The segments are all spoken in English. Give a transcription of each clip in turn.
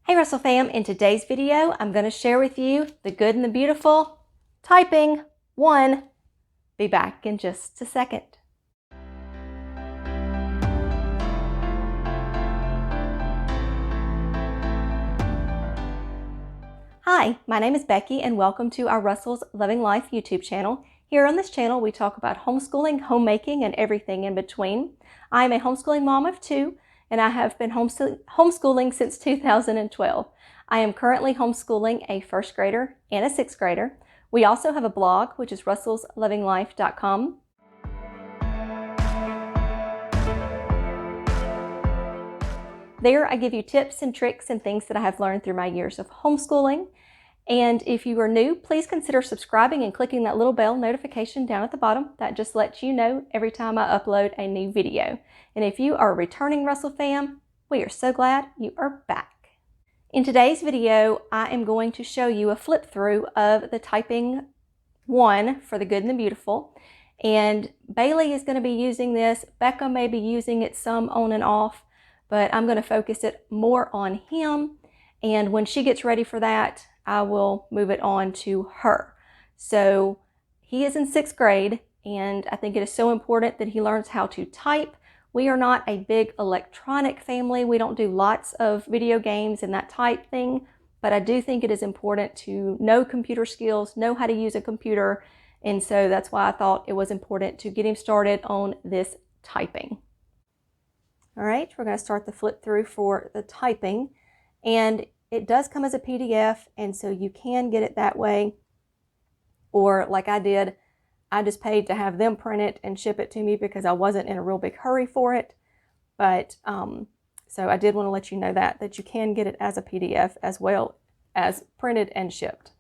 Hey Russell fam, in today's video, I'm going to share with you the good and the beautiful typing 1. Be back in just a second. Hi, my name is Becky and welcome to our Russell's Loving Life YouTube channel. Here on this channel, we talk about homeschooling, homemaking, and everything in between. I am a homeschooling mom of 2, and I have been homeschooling since 2012. I am currently homeschooling a 1st grader and a 6th grader. We also have a blog, which is russellslovinglife.com. There, I give you tips and tricks and things that I have learned through my years of homeschooling. And if you are new, please consider subscribing and clicking that little bell notification down at the bottom. That just lets you know every time I upload a new video. And if you are a returning Russell fam, we are so glad you are back. In today's video, I am going to show you a flip through of the typing 1 for the good and the beautiful. And Bailey is going to be using this. Becca may be using it some on and off, but I'm going to focus it more on him. And when she gets ready for that, I will move it on to her. So he is in 6th grade, and I think it is so important that he learns how to type. We are not a big electronic family. We don't do lots of video games and that type thing, but I do think it is important to know computer skills, know how to use a computer, and so that's why I thought it was important to get him started on this typing. All right, we're going to start the flip through for the typing, and it does come as a PDF, and so you can get it that way, or like I did, I just paid to have them print it and ship it to me because I wasn't in a real big hurry for it. But so I did want to let you know that you can get it as a PDF as well as printed and shipped,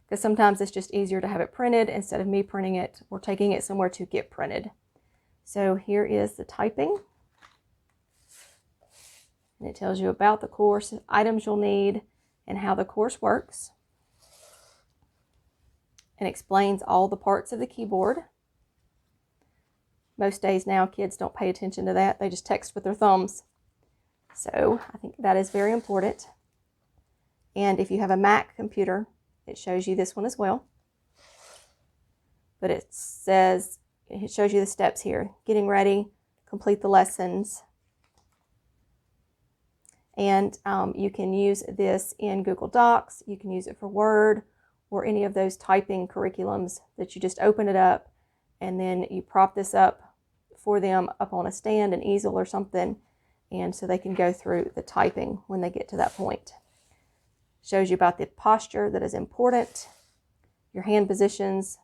because sometimes it's just easier to have it printed instead of me printing it or taking it somewhere to get printed. So here is the typing. And it tells you about the course, items you'll need, and how the course works. It explains all the parts of the keyboard. Most days now, kids don't pay attention to that. They just text with their thumbs. So I think that is very important. And if you have a Mac computer, it shows you this one as well. But it shows you the steps here. Getting ready, complete the lessons. And you can use this in Google Docs. You can use it for Word or any of those typing curriculums that you just open it up and then you prop this up for them up on a stand, an easel or something, and so they can go through the typing when they get to that point. Shows you about the posture that is important, your hand positions,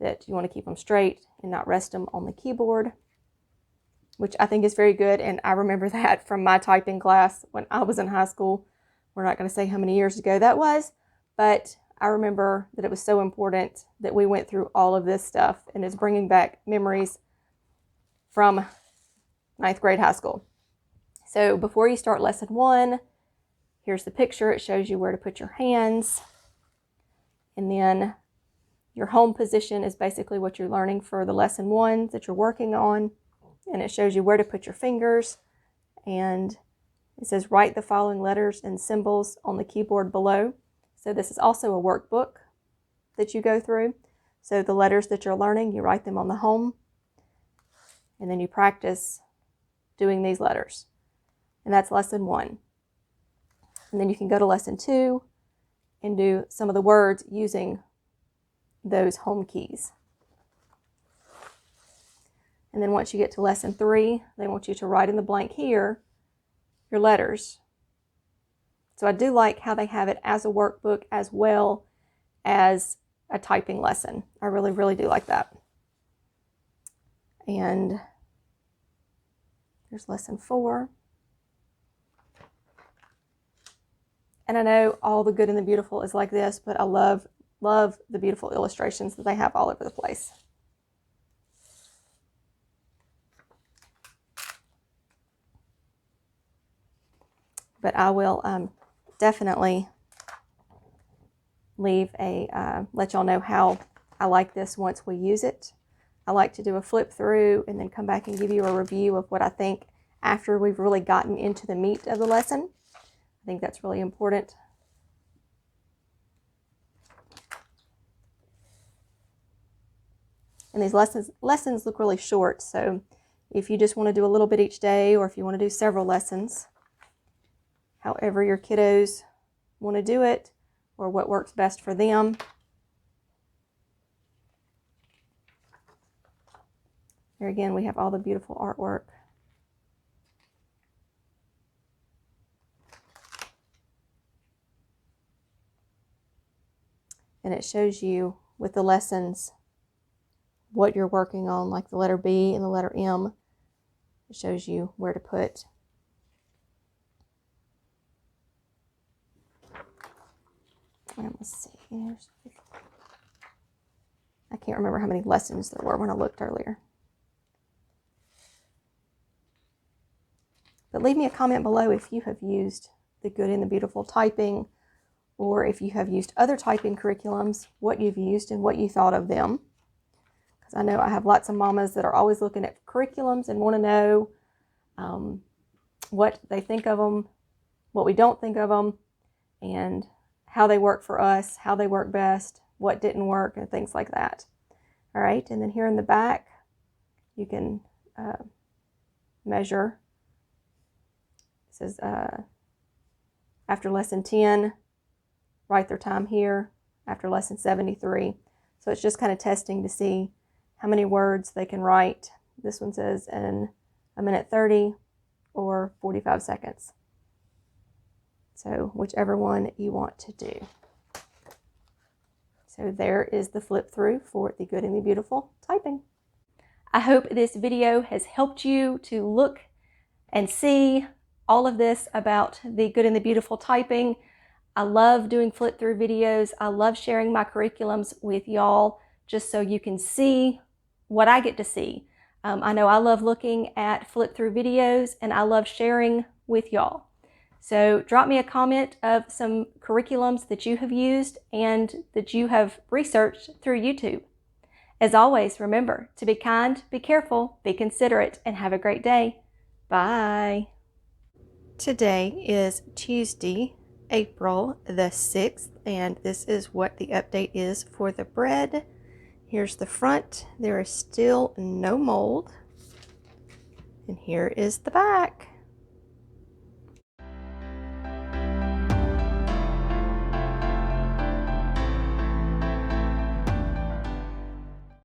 that you want to keep them straight and not rest them on the keyboard, which I think is very good. And I remember that from my typing class when I was in high school. We're not going to say how many years ago that was, but I remember that it was so important that we went through all of this stuff, and it's bringing back memories from 9th grade high school. So before you start lesson 1, here's the picture. It shows you where to put your hands. And then your home position is basically what you're learning for the lesson 1 that you're working on. And it shows you where to put your fingers, and it says write the following letters and symbols on the keyboard below. So this is also a workbook that you go through. So the letters that you're learning, you write them on the home, and then you practice doing these letters. And that's lesson 1. And then you can go to lesson 2 and do some of the words using those home keys. And then once you get to lesson 3, they want you to write in the blank here your letters. So I do like how they have it as a workbook as well as a typing lesson. I really, really do like that. And there's lesson 4. And I know all the good and the beautiful is like this, but I love the beautiful illustrations that they have all over the place. But I will definitely let y'all know how I like this once we use it. I like to do a flip through and then come back and give you a review of what I think after we've really gotten into the meat of the lesson. think that's really important. And these lessons look really short, so if you just want to do a little bit each day, or if you want to do several lessons, however your kiddos want to do it, or what works best for them. Here again, we have all the beautiful artwork. And it shows you with the lessons what you're working on, like the letter B and the letter M. It shows you where to put. And let's see, I can't remember how many lessons there were when I looked earlier. But leave me a comment below if you have used the Good and the Beautiful typing, or if you have used other typing curriculums, what you've used and what you thought of them. Because I know I have lots of mamas that are always looking at curriculums and want to know what they think of them, what we don't think of them, and how they work for us, how they work best, what didn't work, and things like that. All right, and then here in the back, you can measure. It says after lesson 10, write their time here, after lesson 73. So it's just kind of testing to see how many words they can write. This one says in 1:30 or 45 seconds. So whichever one you want to do. So there is the flip through for the Good and the Beautiful typing. I hope this video has helped you to look and see all of this about the Good and the Beautiful typing. I love doing flip through videos. I love sharing my curriculums with y'all just so you can see what I get to see. I know I love looking at flip through videos, and I love sharing with y'all. So drop me a comment of some curriculums that you have used and that you have researched through YouTube. As always, remember to be kind, be careful, be considerate, and have a great day. Bye. Today is Tuesday, April the 6th, and this is what the update is for the bread. Here's the front. There is still no mold. And here is the back.